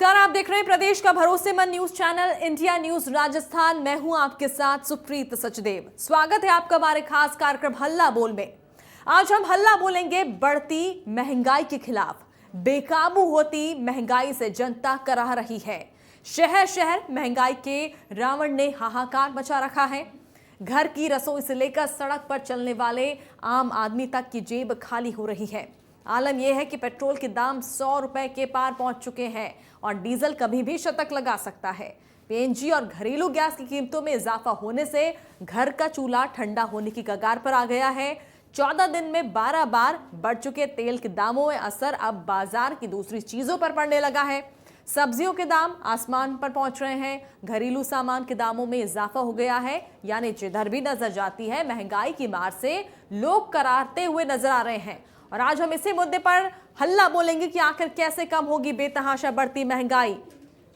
नमस्कार, आप देख रहे हैं प्रदेश का भरोसेमंद news channel India news Rajasthan. मैं हूं आपके साथ सुप्रीत सचदेव। स्वागत है आपका हमारे खास कार्यक्रम हल्ला बोल में। आज हम हल्ला बोलेंगे बढ़ती महंगाई के खिलाफ। बेकाबू होती महंगाई से जनता कराह रही है। शहर शहर महंगाई के रावण ने हाहाकार मचा रखा है। घर की रसोई से लेकर सड़क पर चलने वाले आम आदमी तक की जेब खाली हो रही है। आलम यह है कि पेट्रोल के दाम 100 रुपए के पार पहुंच चुके हैं और डीजल कभी भी शतक लगा सकता है। पीएनजी और घरेलू गैस की कीमतों में इजाफा होने से घर का चूल्हा ठंडा होने की कगार पर आ गया है। 14 दिन में 12 बार बढ़ चुके तेल के दामों में असर अब बाजार की दूसरी चीजों पर पड़ने लगा है। सब्जियों के दाम आसमान पर पहुंच रहे हैं। घरेलू सामान के दामों में इजाफा हो गया है, यानी जिधर भी नजर जाती है महंगाई की मार से लोग करारते हुए नजर आ रहे हैं। और आज हम इसी मुद्दे पर हल्ला बोलेंगे कि आखिर कैसे कम होगी बेतहाशा बढ़ती महंगाई।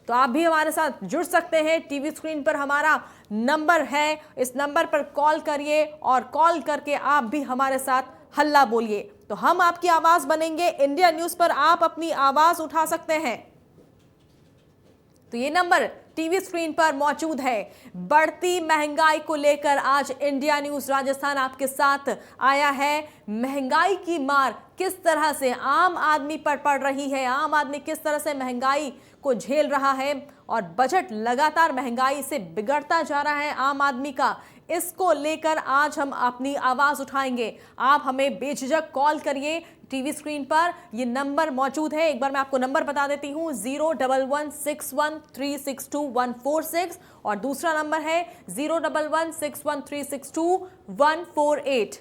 तो आप भी हमारे साथ जुड़ सकते हैं। टीवी स्क्रीन पर हमारा नंबर है, इस नंबर पर कॉल करिए और कॉल करके आप भी हमारे साथ हल्ला बोलिए। तो हम आपकी आवाज बनेंगे। इंडिया न्यूज पर आप अपनी आवाज उठा सकते हैं। तो ये नंबर टीवी स्क्रीन पर मौजूद है। बढ़ती महंगाई को लेकर आज इंडिया न्यूज राजस्थान आपके साथ आया है। महंगाई की मार किस तरह से आम आदमी पर पड़ रही है, आम आदमी किस तरह से महंगाई को झेल रहा है और बजट लगातार महंगाई से बिगड़ता जा रहा है आम आदमी का, इसको लेकर आज हम अपनी आवाज उठाएंगे। आप हमें बेझिझक कॉल करिए। टीवी स्क्रीन पर ये नंबर मौजूद है। एक बार मैं आपको नंबर बता देती हूँ, 01161362146 और दूसरा नंबर है 01161362148।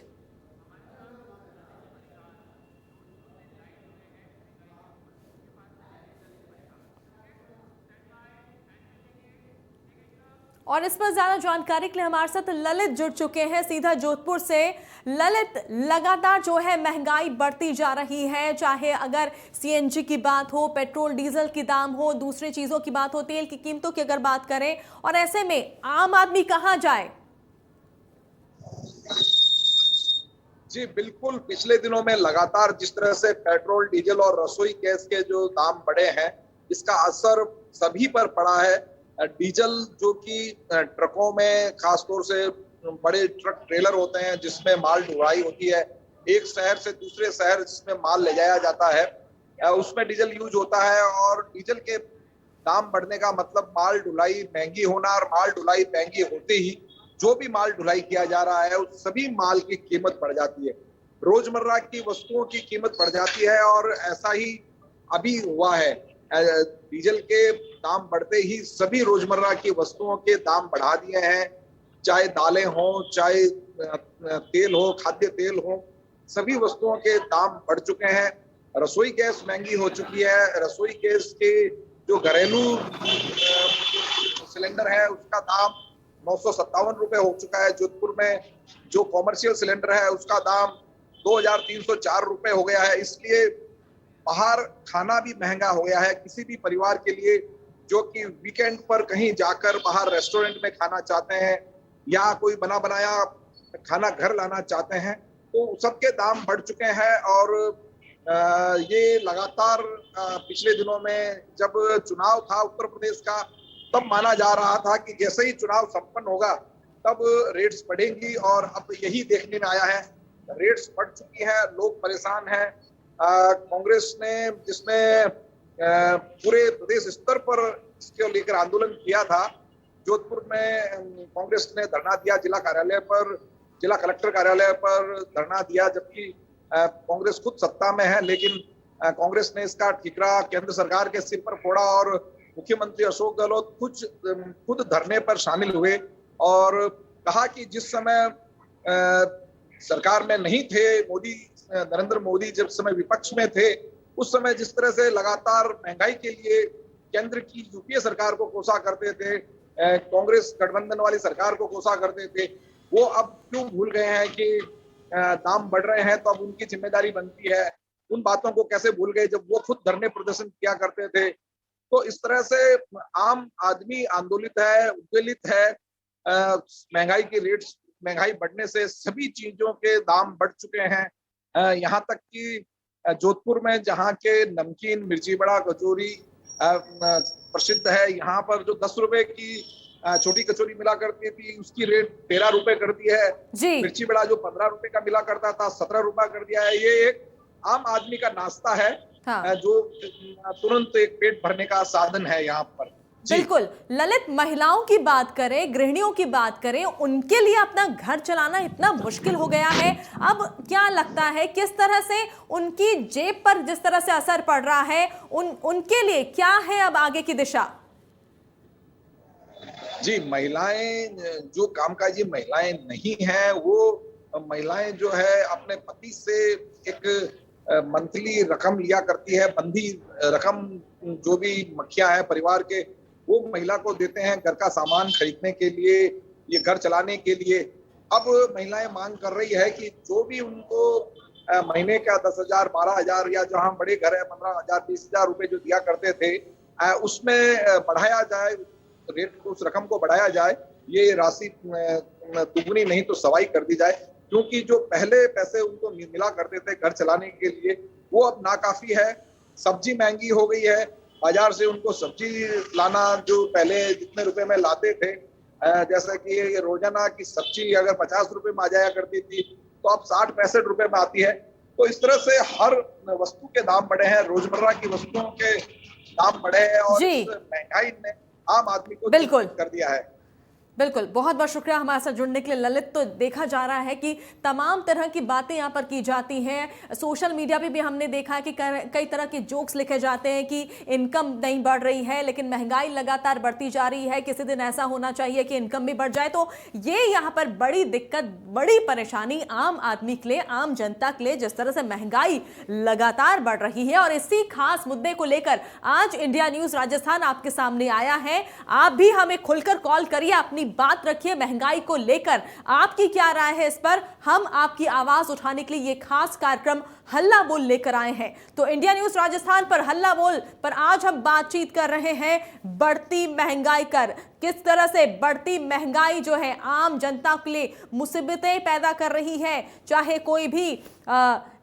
और इस पर ज्यादा जानकारी के लिए हमारे साथ ललित जुड़ चुके हैं सीधा जोधपुर से। ललित, लगातार जो है महंगाई बढ़ती जा रही है, चाहे अगर सीएनजी की बात हो, पेट्रोल डीजल की दाम हो, दूसरी चीजों की बात हो, तेल की कीमतों की अगर बात करें, और ऐसे में आम आदमी कहां जाए? जी बिल्कुल, पिछले दिनों में लगातार जिस तरह से पेट्रोल डीजल और रसोई गैस के जो दाम बढ़े हैं, इसका असर सभी पर पड़ा है। डीजल जो कि ट्रकों में, खासतौर से बड़े ट्रक ट्रेलर होते हैं जिसमें माल ढुलाई होती है, एक शहर से दूसरे शहर जिसमें माल ले जाया जाता है, उसमें डीजल यूज होता है। और डीजल के दाम बढ़ने का मतलब माल ढुलाई महंगी होना, और माल ढुलाई महंगी होते ही जो भी माल ढुलाई किया जा रहा है उस सभी माल की कीमत बढ़ जाती है। रोजमर्रा की वस्तुओं की कीमत बढ़ जाती है और ऐसा ही अभी हुआ है। डीजल के दाम बढ़ते ही सभी रोजमर्रा की वस्तुओं के दाम बढ़ा दिए हैं, चाहे दालें हो, चाहे तेल हो, खाद्य तेल हो, सभी वस्तुओं के दाम बढ़ चुके हैं। रसोई गैस महंगी हो चुकी है। रसोई गैस के जो घरेलू सिलेंडर है उसका दाम 957 रुपए हो चुका है। जोधपुर में जो कॉमर्शियल सिलेंडर है उसका दाम 2304 रुपए हो गया है। इसलिए बाहर खाना भी महंगा हो गया है। किसी भी परिवार के लिए जो कि वीकेंड पर कहीं जाकर बाहर रेस्टोरेंट में खाना चाहते हैं या कोई बना बनाया खाना घर लाना चाहते हैं, तो सबके दाम बढ़ चुके हैं। और ये लगातार पिछले दिनों में जब चुनाव था उत्तर प्रदेश का, तब माना जा रहा था कि जैसे ही चुनाव संपन्न होगा तब रेट्स बढ़ेंगी, और अब यही देखने में आया है। रेट्स बढ़ चुकी है, लोग परेशान हैं। कांग्रेस ने, जिसने पूरे प्रदेश स्तर पर इसको लेकर आंदोलन किया था, जोधपुर में कांग्रेस ने धरना दिया जिला कार्यालय पर, जिला कलेक्टर कार्यालय पर धरना दिया, जबकि कांग्रेस खुद सत्ता में है, लेकिन कांग्रेस ने इसका ठीकरा केंद्र सरकार के सिर पर फोड़ा और मुख्यमंत्री अशोक गहलोत खुद धरने पर शामिल हुए और कहा कि जिस समय सरकार में नहीं थे मोदी, नरेंद्र मोदी जब समय विपक्ष में थे, उस समय जिस तरह से लगातार महंगाई के लिए केंद्र की यूपीए सरकार को कोसा करते थे, कांग्रेस गठबंधन वाली सरकार को कोसा करते थे, वो अब क्यों भूल गए हैं कि दाम बढ़ रहे हैं तो अब उनकी जिम्मेदारी बनती है। उन बातों को कैसे भूल गए जब वो खुद धरने प्रदर्शन किया करते थे। तो इस तरह से आम आदमी आंदोलित है, उद्वेलित है। महंगाई के रेट्स, महंगाई बढ़ने से सभी चीजों के दाम बढ़ चुके हैं। यहाँ तक कि जोधपुर में जहाँ के नमकीन, मिर्ची बड़ा, कचौरी प्रसिद्ध है। यहाँ पर जो 10 रुपए की छोटी कचौरी मिला करती थी उसकी रेट 13 रुपए कर दी है। जी मिर्ची बड़ा जो 15 रुपए का मिला करता था 17 रुपए कर दिया है। ये एक आम आदमी का नाश्ता है, हाँ जो तुरंत एक पेट भरने का साधन है यहाँ पर। बिल्कुल। ललित, महिलाओं की बात करें, गृहिणियों की बात करें, उनके लिए अपना घर चलाना इतना मुश्किल हो गया है। अब क्या लगता है किस तरह से उनकी जेब पर जिस तरह से असर पड़ रहा है, उनके लिए क्या है अब आगे की दिशा? जी, महिलाएं जो कामकाजी महिलाएं नहीं हैं, वो महिलाएं जो है अपने पति से एक मंथली रकम लिया करती है, बंधी रकम। जो भी मुखिया है परिवार के, वो महिला को देते हैं घर का सामान खरीदने के लिए, ये घर चलाने के लिए। अब महिलाएं मांग कर रही है कि जो भी उनको महीने का 10,000, 12,000 या जहाँ बड़े घर है 15,000, 20,000 रुपए जो दिया करते थे, उसमें बढ़ाया जाए, रेट को, उस रकम को बढ़ाया जाए। ये राशि दुगनी नहीं तो सवाई कर दी जाए, क्योंकि जो पहले पैसे उनको मिला करते थे घर चलाने के लिए, वो अब नाकाफी है। सब्जी महंगी हो गई है, बाजार से उनको सब्जी लाना जो पहले जितने रुपए में लाते थे, जैसा कि रोजाना की सब्जी अगर 50 रुपए में आ जाया करती थी, तो अब 60-65 रुपए में आती है। तो इस तरह से हर वस्तु के दाम बढ़े हैं, रोजमर्रा की वस्तुओं के दाम बढ़े हैं, और इस महंगाई ने आम आदमी को बिल्कुल कर दिया है। बिल्कुल, बहुत बहुत शुक्रिया हमारे साथ जुड़ने के लिए ललित। तो देखा जा रहा है कि तमाम तरह की बातें यहाँ पर की जाती हैं। सोशल मीडिया पे भी हमने देखा है कि कई तरह के जोक्स लिखे जाते हैं कि इनकम नहीं बढ़ रही है, लेकिन महंगाई लगातार बढ़ती जा रही है, किसी दिन ऐसा होना चाहिए कि इनकम भी बढ़ जाए। तो ये यहाँ पर बड़ी दिक्कत, बड़ी परेशानी आम आदमी के लिए, आम जनता के लिए, जिस तरह से महंगाई लगातार बढ़ रही है। और इसी खास मुद्दे को लेकर आज इंडिया न्यूज राजस्थान आपके सामने आया है। आप भी हमें खुलकर कॉल करिए, अपनी बात रखिए महंगाई को लेकर, आपकी क्या राय है इस पर। हम आपकी आवाज उठाने के लिए ये खास कार्यक्रम हल्ला बोल लेकर आए हैं। तो इंडिया न्यूज राजस्थान पर हल्ला बोल पर आज हम बातचीत कर रहे हैं बढ़ती महंगाई कर, किस तरह से बढ़ती महंगाई जो है आम जनता के लिए मुसीबतें पैदा कर रही है। चाहे कोई भी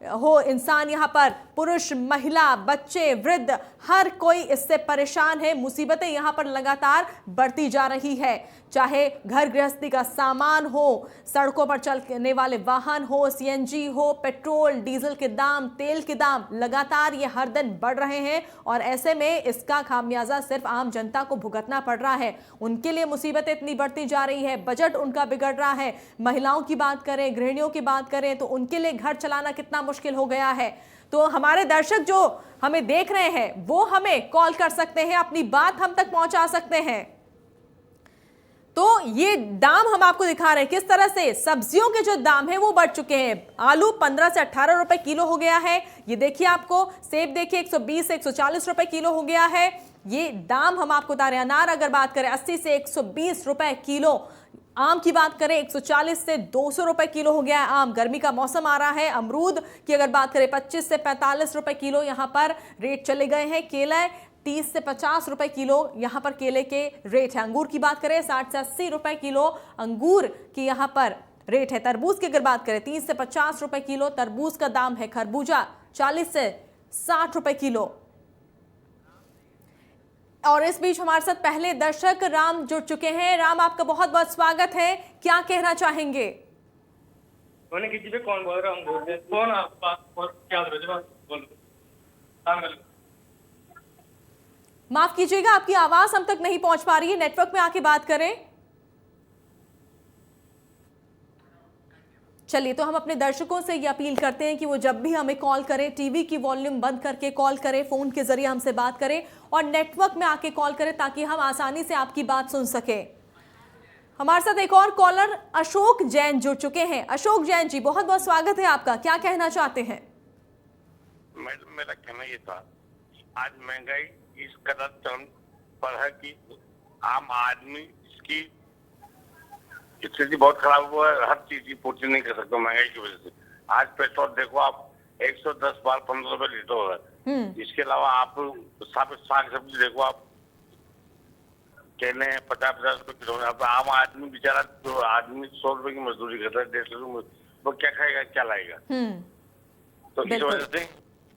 हो इंसान, यहाँ पर पुरुष, महिला, बच्चे, वृद्ध, हर कोई इससे परेशान है। मुसीबतें यहाँ पर लगातार बढ़ती जा रही है। चाहे घर गृहस्थी का सामान हो, सड़कों पर चलने वाले वाहन हो, सीएनजी हो, पेट्रोल डीजल के दाम, तेल के दाम लगातार ये हर दिन बढ़ रहे हैं। और ऐसे में इसका खामियाजा सिर्फ आम जनता को भुगतना पड़ रहा है। उनके लिए मुसीबतें इतनी बढ़ती जा रही है, बजट उनका बिगड़ रहा है। महिलाओं की बात करें, गृहिणियों की बात करें, तो उनके लिए घर चलाना कितना मुश्किल हो गया है। तो हमारे दर्शक जो हमें देख रहे हैं वो हमें कॉल कर सकते हैं, अपनी बात हम तक पहुंचा सकते हैं। तो ये दाम हम आपको दिखा रहे हैं किस तरह से सब्जियों के जो दाम है वो बढ़ चुके हैं। आलू 15 से 18 रुपए किलो हो गया है। ये देखिए, आपको सेब देखिए 120 से 140 रुपए किलो हो गया है। ये दाम हम आपको बता रहे हैं। अनार अगर बात करें 80 से 120 रुपए किलो, आम की बात करें 140 से 200 रुपए किलो हो गया है आम। गर्मी का मौसम आ रहा है। अमरूद की अगर बात करें 25 से 45 रुपए किलो यहाँ पर रेट चले गए हैं। केला 30 से 50 रुपए किलो यहाँ पर केले के रेट है। अंगूर की बात करें 60 से 80 रुपए किलो अंगूर की यहाँ पर रेट है। तरबूज की अगर बात करें 30 से 50 रुपए किलो तरबूज का दाम है। खरबूजा 40 से 60 रुपए किलो। और इस बीच हमारे साथ पहले दर्शक राम जुड़ चुके हैं। राम, आपका बहुत बहुत स्वागत है, क्या कहना चाहेंगे? कौन बोल रहा हूँ? कौन आप? माफ कीजिएगा, आपकी आवाज हम तक नहीं पहुंच पा रही है, नेटवर्क में आके बात करें। चलिए, तो हम अपने दर्शकों से ये अपील करते हैं कि वो जब भी हमें कॉल करें, टीवी की वॉल्यूम बंद करके कॉल करें, फोन के जरिए हमसे बात करें और नेटवर्क में आके कॉल करें, ताकि हम आसानी से आपकी बात सुन सके। हमारे साथ एक और कॉलर अशोक जैन जुड़ चुके हैं। अशोक जैन जी, बहुत बहुत स्वागत है आपका, क्या कहना चाहते हैं? मैडम, मेरा कहना ये था, आज महंगाई इस कदर चरम पर है कि आम आदमी की स्थिति बहुत खराब हुआ है। हर चीज की पूर्ति नहीं कर सकता महंगाई की वजह से। आज पेट्रोल देखो आप 110 बार 15 रुपए लीटर हो रहा है। इसके अलावा आप साग सब्जी देखो आप, केले 50-50 रुपए किलो। अब आम आदमी बेचारा, जो आदमी 100 रुपए की मजदूरी करता है, 150 रुपए, वो क्या खाएगा, क्या लाएगा? तो इस वजह से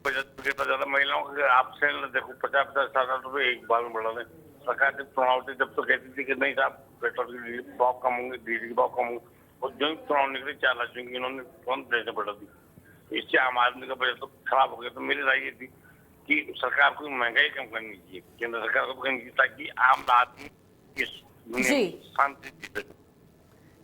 बजट में कितना ज्यादा महिलाओं का आप सिलेंडर देखो 50-50 60 रुपए एक बार में बढ़ा दें। सरकार जब चुनाव थे जब तो कहती थी कि नहीं साहब पेट्रोल की भाव कम होंगे, डीजल की भाव कम होंगे, और जो ही चुनाव निकले 4 लाख की इन्होंने तुरंत पैसे बढ़ा दी। इससे आम आदमी का बजट तो खराब हो गया। तो मेरी राय ये थी कि सरकार को महंगाई कम करनी चाहिए, केंद्र सरकार को करनी चाहिए, ताकि आम आदमी इस दुनिया में शांति जी सके।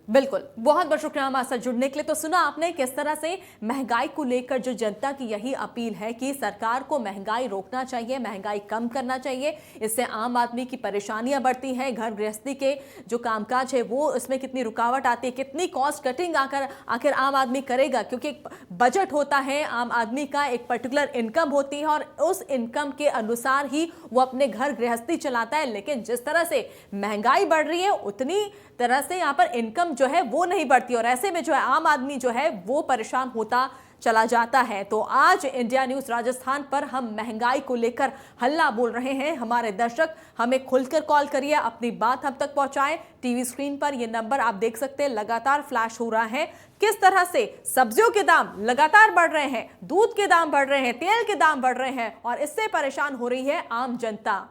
बिल्कुल, बहुत बहुत शुक्रिया हमारे साथ जुड़ने के लिए। तो सुना आपने किस तरह से महंगाई को लेकर जो जनता की यही अपील है कि सरकार को महंगाई रोकना चाहिए, महंगाई कम करना चाहिए। इससे आम आदमी की परेशानियां बढ़ती हैं, घर गृहस्थी के जो कामकाज है वो इसमें कितनी रुकावट आती है, कितनी कॉस्ट कटिंग आखिर आम आदमी करेगा, क्योंकि एक बजट होता है आम आदमी का, एक पर्टिकुलर इनकम होती है और उस इनकम के अनुसार ही वो अपने घर गृहस्थी चलाता है। लेकिन जिस तरह से महंगाई बढ़ रही है उतनी तरह से यहाँ पर इनकम जो है वो नहीं बढ़ती और ऐसे में जो है आम आदमी जो है वो परेशान होता चला जाता है। तो आज इंडिया न्यूज राजस्थान पर हम महंगाई को लेकर हल्ला बोल रहे हैं। हमारे दर्शक हमें खुलकर कॉल करिए, अपनी बात हम तक पहुंचाएं। टीवी स्क्रीन पर ये नंबर आप देख सकते हैं, लगातार फ्लैश हो रहा है। किस तरह से सब्जियों के दाम लगातार बढ़ रहे हैं, दूध के दाम बढ़ रहे हैं, तेल के दाम बढ़ रहे हैं और इससे परेशान हो रही है आम जनता।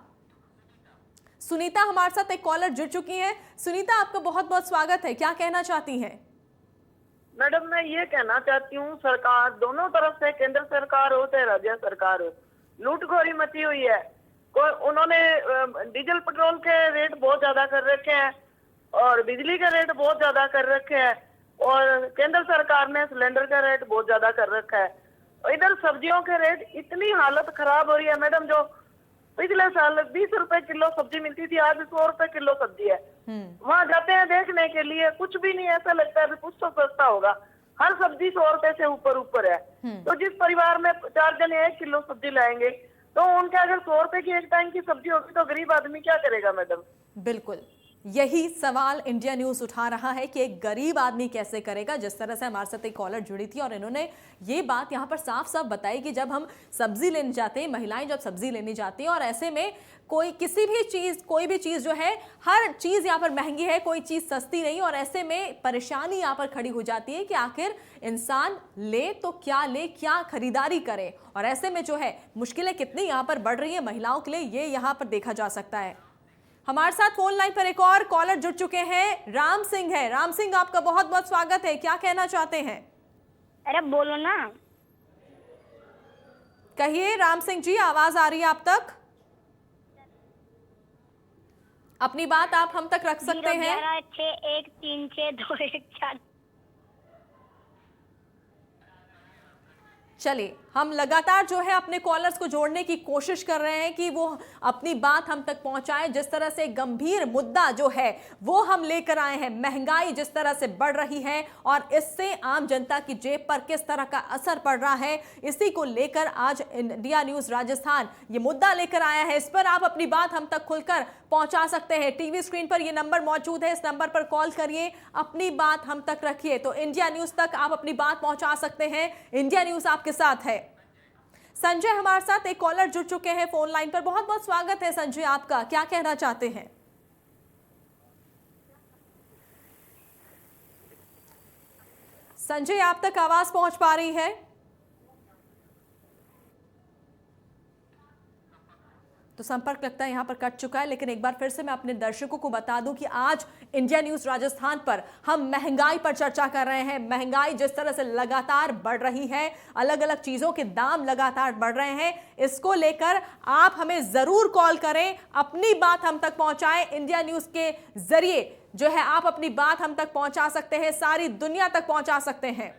सुनीता हमारे साथ एक कॉलर जुड़ चुकी हैं। सुनीता, आपका बहुत बहुत स्वागत है, क्या कहना चाहती हैं? मैडम, मैं ये कहना चाहती हूँ, सरकार दोनों तरफ से, केंद्र सरकार हो चाहे राज्य सरकार हो, लूटखोरी मची हुई है। उन्होंने डीजल पेट्रोल के रेट बहुत ज्यादा कर रखे हैं और बिजली के रेट बहुत ज्यादा कर रखे हैं और केंद्र सरकार ने सिलेंडर का रेट बहुत ज्यादा कर रखा है। और इधर सब्जियों के रेट, इतनी हालत खराब हो रही है मैडम। जो पिछले साल 20 रुपए किलो सब्जी मिलती थी, आज 100 रुपए किलो सब्जी है। वहाँ जाते हैं देखने के लिए, कुछ भी नहीं, ऐसा लगता है कुछ तो सस्ता होगा। हर सब्जी 100 रुपए से ऊपर है। तो जिस परिवार में 4 जने 1 किलो सब्जी लाएंगे तो उनके अगर 100 रुपए की एक टाइम की सब्जी होगी तो गरीब आदमी क्या करेगा मैडम? बिल्कुल, यही सवाल इंडिया न्यूज उठा रहा है कि एक गरीब आदमी कैसे करेगा। जिस तरह से हमारे साथ एक कॉलर जुड़ी थी और इन्होंने ये बात यहाँ पर साफ साफ बताई कि जब हम सब्जी लेने जाते हैं, महिलाएं जब सब्जी लेने जाती हैं और ऐसे में कोई भी चीज़ जो है, हर चीज़ यहाँ पर महंगी है, कोई चीज़ सस्ती नहीं और ऐसे में परेशानी यहाँ पर खड़ी हो जाती है कि आखिर इंसान ले तो क्या ले, क्या खरीदारी करे और ऐसे में जो है मुश्किलें कितनी यहाँ पर बढ़ रही है महिलाओं के लिए, ये यहाँ पर देखा जा सकता है। हमारे साथ फोन लाइन पर एक और कॉलर जुड़ चुके हैं, राम सिंह है। राम सिंह, आपका बहुत बहुत स्वागत है, क्या कहना चाहते हैं? अरे बोलो ना। कहिए राम सिंह जी, आवाज आ रही है आप तक? अपनी बात आप हम तक रख सकते हैं। 011613621 चलिए, हम लगातार जो है अपने कॉलर्स को जोड़ने की कोशिश कर रहे हैं कि वो अपनी बात हम तक पहुंचाएं। जिस तरह से गंभीर मुद्दा जो है वो हम लेकर आए हैं, महंगाई जिस तरह से बढ़ रही है और इससे आम जनता की जेब पर किस तरह का असर पड़ रहा है, इसी को लेकर आज इंडिया न्यूज राजस्थान ये मुद्दा लेकर आया है। इस पर आप अपनी बात हम तक खुलकर पहुंचा सकते हैं। टीवी स्क्रीन पर ये नंबर मौजूद है, इस नंबर पर कॉल करिए, अपनी बात हम तक रखिए। तो इंडिया न्यूज तक आप अपनी बात पहुंचा सकते हैं, इंडिया न्यूज आपके साथ है। संजय हमारे साथ एक कॉलर जुड़ चुके हैं फोन लाइन पर। बहुत बहुत स्वागत है संजय आपका, क्या कहना चाहते हैं? संजय, आप तक आवाज पहुंच पा रही है? तो संपर्क लगता है यहां पर कट चुका है, लेकिन एक बार फिर से मैं अपने दर्शकों को बता दूं कि आज इंडिया न्यूज राजस्थान पर हम महंगाई पर चर्चा कर रहे हैं। महंगाई जिस तरह से लगातार बढ़ रही है, अलग अलग चीजों के दाम लगातार बढ़ रहे हैं, इसको लेकर आप हमें जरूर कॉल करें, अपनी बात हम तक पहुंचाएं। इंडिया न्यूज के जरिए जो है आप अपनी बात हम तक पहुंचा सकते हैं, सारी दुनिया तक पहुंचा सकते हैं।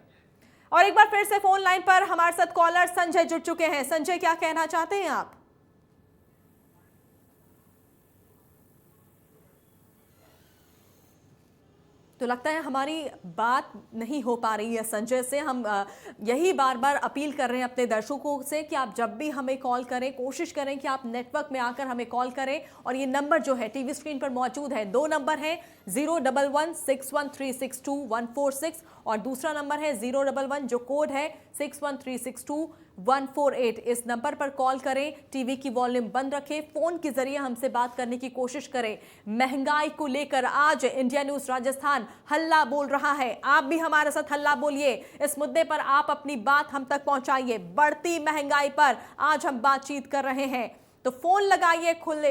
और एक बार फिर से फोन लाइन पर हमारे साथ कॉलर संजय जुड़ चुके हैं। संजय, क्या कहना चाहते हैं आप? तो लगता है हमारी बात नहीं हो पा रही है संजय से। हम यही बार बार अपील कर रहे हैं अपने दर्शकों से कि आप जब भी हमें कॉल करें, कोशिश करें कि आप नेटवर्क में आकर हमें कॉल करें। और ये नंबर जो है टीवी स्क्रीन पर मौजूद है, 2 नंबर हैं, 01161362146 और दूसरा नंबर है 011 जो कोड है 61362 148 इस नंबर पर कॉल करें, टीवी की वॉल्यूम बंद रखें, फोन के जरिए हमसे बात करने की कोशिश करें। महंगाई को लेकर आज इंडिया न्यूज राजस्थान हल्ला बोल रहा है। आप भी हमारे साथ हल्ला बोलिए, इस मुद्दे पर आप अपनी बात हम तक पहुंचाइए। बढ़ती महंगाई पर आज हम बातचीत कर रहे हैं, तो फोन लगाइए खुल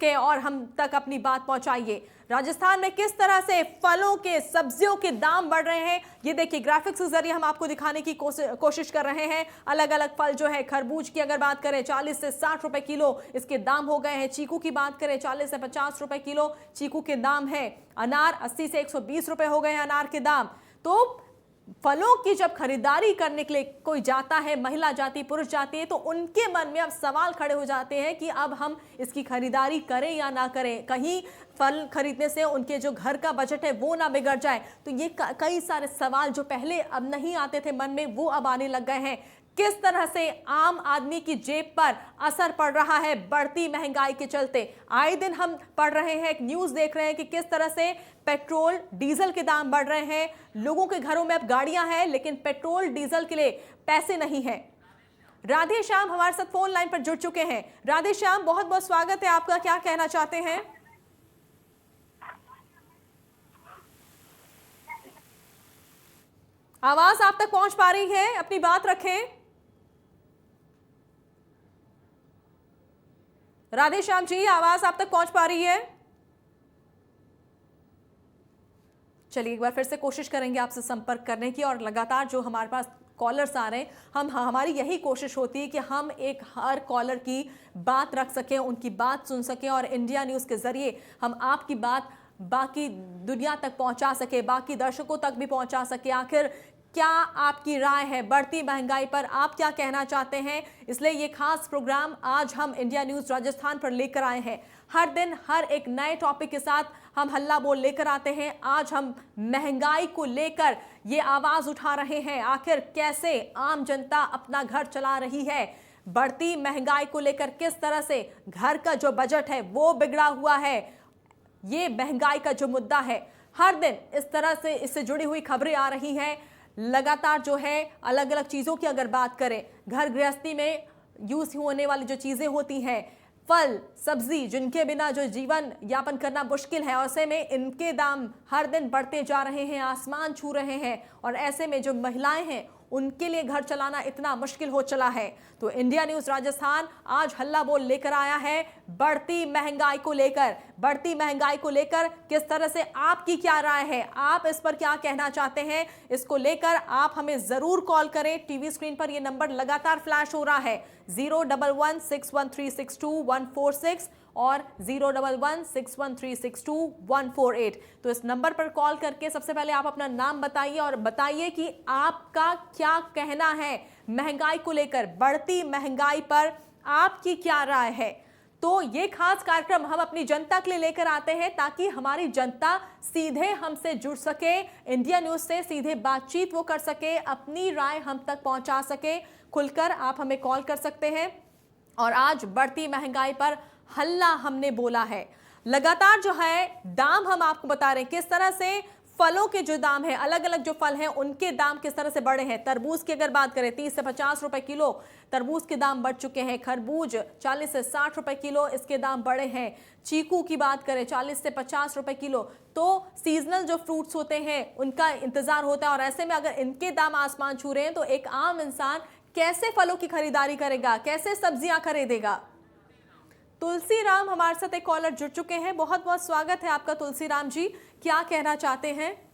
के और हम तक अपनी बात पहुंचाइए। राजस्थान में किस तरह से फलों के, सब्जियों के दाम बढ़ रहे हैं, ये देखिए ग्राफिक्स के जरिए हम आपको दिखाने की कोशिश कर रहे हैं। अलग अलग फल जो है, खरबूज की अगर बात करें 40 से 60 रुपए किलो इसके दाम हो गए हैं। चीकू की बात करें 40 से 50 रुपए किलो चीकू के दाम है। अनार 80 से 120 रुपए हो गए हैं अनार के दाम। तो फलों की जब खरीदारी करने के लिए कोई जाता है, महिला जाती, पुरुष जाती है, तो उनके मन में अब सवाल खड़े हो जाते हैं कि अब हम इसकी खरीदारी करें या ना करें, कहीं फल खरीदने से उनके जो घर का बजट है वो ना बिगड़ जाए। तो ये कई सारे सवाल जो पहले अब नहीं आते थे मन में, वो अब आने लग गए हैं। किस तरह से आम आदमी की जेब पर असर पड़ रहा है बढ़ती महंगाई के चलते। आए दिन हम पढ़ रहे हैं, एक न्यूज़ देख रहे हैं कि किस तरह से पेट्रोल डीजल के दाम बढ़ रहे हैं। लोगों के घरों में अब गाड़ियां हैं, लेकिन पेट्रोल डीजल के लिए पैसे नहीं हैं। राधे श्याम हमारे साथ फोन लाइन पर जुड़ चुके हैं। राधे श्याम, बहुत बहुत स्वागत है आपका, क्या कहना चाहते हैं? आवाज आप तक पहुंच पा रही है? अपनी बात रखें। राधे श्याम जी, आवाज आप तक पहुंच पा रही है? चलिए एक बार फिर से कोशिश करेंगे आपसे संपर्क करने की। और लगातार जो हमारे पास कॉलर्स आ रहे हैं, हमारी यही कोशिश होती है कि हम एक हर कॉलर की बात रख सकें, उनकी बात सुन सकें और इंडिया न्यूज़ के जरिए हम आपकी बात बाकी दुनिया तक पहुंचा सके, बाकी दर्शकों तक भी पहुंचा सके। आखिर क्या आपकी राय है बढ़ती महंगाई पर, आप क्या कहना चाहते हैं? इसलिए ये खास प्रोग्राम आज हम इंडिया न्यूज़ राजस्थान पर लेकर आए हैं। हर दिन हर एक नए टॉपिक के साथ हम हल्ला बोल लेकर आते हैं। आज हम महंगाई को लेकर ये आवाज़ उठा रहे हैं, आखिर कैसे आम जनता अपना घर चला रही है। बढ़ती महंगाई को लेकर किस तरह से घर का जो बजट है वो बिगड़ा हुआ है, ये महंगाई का जो मुद्दा है। हर दिन इस तरह से इससे जुड़ी हुई खबरें आ रही हैं। लगातार जो है अलग अलग चीज़ों की अगर बात करें, घर गृहस्थी में यूज होने वाली जो चीज़ें होती हैं, फल सब्जी, जिनके बिना जो जीवन यापन करना मुश्किल है, ऐसे में इनके दाम हर दिन बढ़ते जा रहे हैं, आसमान छू रहे हैं। और ऐसे में जो महिलाएं हैं उनके लिए घर चलाना इतना मुश्किल हो चला है। तो इंडिया न्यूज़ राजस्थान आज हल्ला बोल लेकर आया है बढ़ती महंगाई को लेकर। बढ़ती महंगाई को लेकर किस तरह से आपकी क्या राय है, आप इस पर क्या कहना चाहते हैं, इसको लेकर आप हमें ज़रूर कॉल करें। टीवी स्क्रीन पर ये नंबर लगातार फ्लैश हो रहा है, 01161362146 और 01161362148। तो इस नंबर पर कॉल करके सबसे पहले आप अपना नाम बताइए और बताइए कि आपका क्या कहना है महंगाई को लेकर, बढ़ती महंगाई पर आपकी क्या राय है। तो ये खास कार्यक्रम हम अपनी जनता के लिए लेकर आते हैं ताकि हमारी जनता सीधे हमसे जुड़ सके, इंडिया न्यूज़ से सीधे बातचीत वो कर सके, अपनी राय हम तक पहुंचा सके। खुलकर आप हमें कॉल कर सकते हैं। और आज बढ़ती महंगाई पर हल्ला हमने बोला है। लगातार जो है दाम हम आपको बता रहे हैं, किस तरह से फलों के जो दाम है, अलग अलग जो फल हैं उनके दाम किस तरह से बढ़े हैं। तरबूज की अगर बात करें 30 से 50 रुपए किलो तरबूज के दाम बढ़ चुके हैं। खरबूज 40 से 60 रुपए किलो इसके दाम बढ़े हैं। चीकू की बात करें 40 से 50 रुपए किलो। तो सीजनल जो फ्रूट्स होते हैं उनका इंतजार होता है और ऐसे में अगर इनके दाम आसमान छू रहे हैं तो एक आम इंसान कैसे फलों की खरीदारी करेगा, कैसे सब्जियां खरीदेगा। तुलसीराम हमारे साथ एक कॉलर जुड़ चुके हैं, बहुत बहुत स्वागत है आपका तुलसीराम जी, क्या कहना चाहते हैं?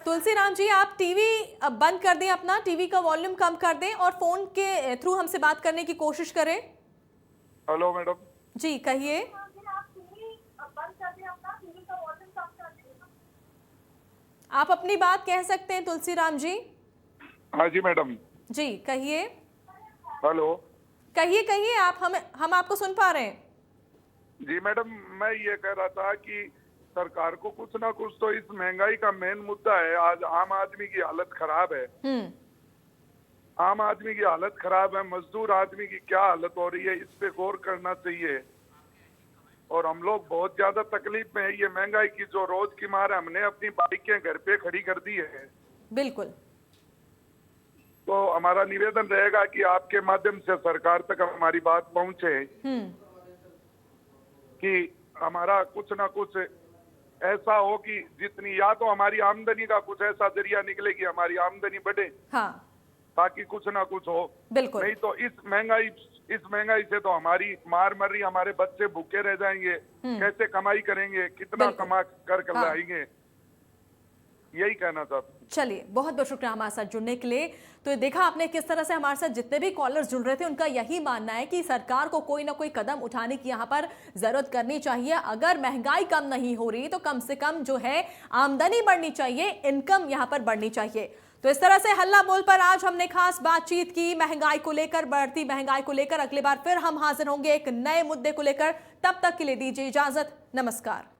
तुलसीराम जी, आप टीवी बंद कर दें, अपना टीवी का वॉल्यूम कम कर दें और फोन के थ्रू हमसे बात करने की कोशिश करें। हेलो मैडम जी कहिए। आप अपनी बात कह सकते हैं तुलसीराम जी। हाँ जी मैडम जी कहिए। हेलो कहिए कहिए, आप हम आपको सुन पा रहे हैं। जी मैडम, मैं ये कह रहा था कि सरकार को कुछ ना कुछ तो इस महंगाई का मेन मुद्दा है। आज आम आदमी की हालत खराब है, आम आदमी की हालत खराब है, मजदूर आदमी की क्या हालत हो रही है, इस पे गौर करना चाहिए। और हम लोग बहुत ज्यादा तकलीफ में है। ये महंगाई की जो रोज की मार है, हमने अपनी बाइकें घर पे खड़ी कर दी है। बिल्कुल। तो हमारा निवेदन रहेगा कि आपके माध्यम से सरकार तक हमारी बात पहुंचे कि हमारा कुछ ना कुछ ऐसा हो कि जितनी, या तो हमारी आमदनी का कुछ ऐसा जरिया निकले कि हमारी आमदनी बढ़े, हाँ ताकि कुछ ना कुछ हो। बिल्कुल। नहीं तो इस महंगाई से तो हमारी मार मर रही, हमारे बच्चे भूखे रह जाएंगे, कैसे कमाई करेंगे, कितना बिल्कुल। कमा कर हाँ। लाएंगे, यही कहना चाहता हूँ। चलिए, बहुत बहुत शुक्रिया हमारे साथ जुड़ने के लिए। तो ये देखा आपने किस तरह से हमारे साथ जितने भी कॉलर्स जुड़ रहे थे उनका यही मानना है कि सरकार को कोई ना कोई कदम उठाने की यहाँ पर जरूरत करनी चाहिए। अगर महंगाई कम नहीं हो रही तो कम से कम जो है आमदनी बढ़नी चाहिए, इनकम यहाँ पर बढ़नी चाहिए। तो इस तरह से हल्ला बोल पर आज हमने खास बातचीत की महंगाई को लेकर, बढ़ती महंगाई को लेकर। अगली बार फिर हम हाजिर होंगे एक नए मुद्दे को लेकर। तब तक के लिए दीजिए इजाजत, नमस्कार।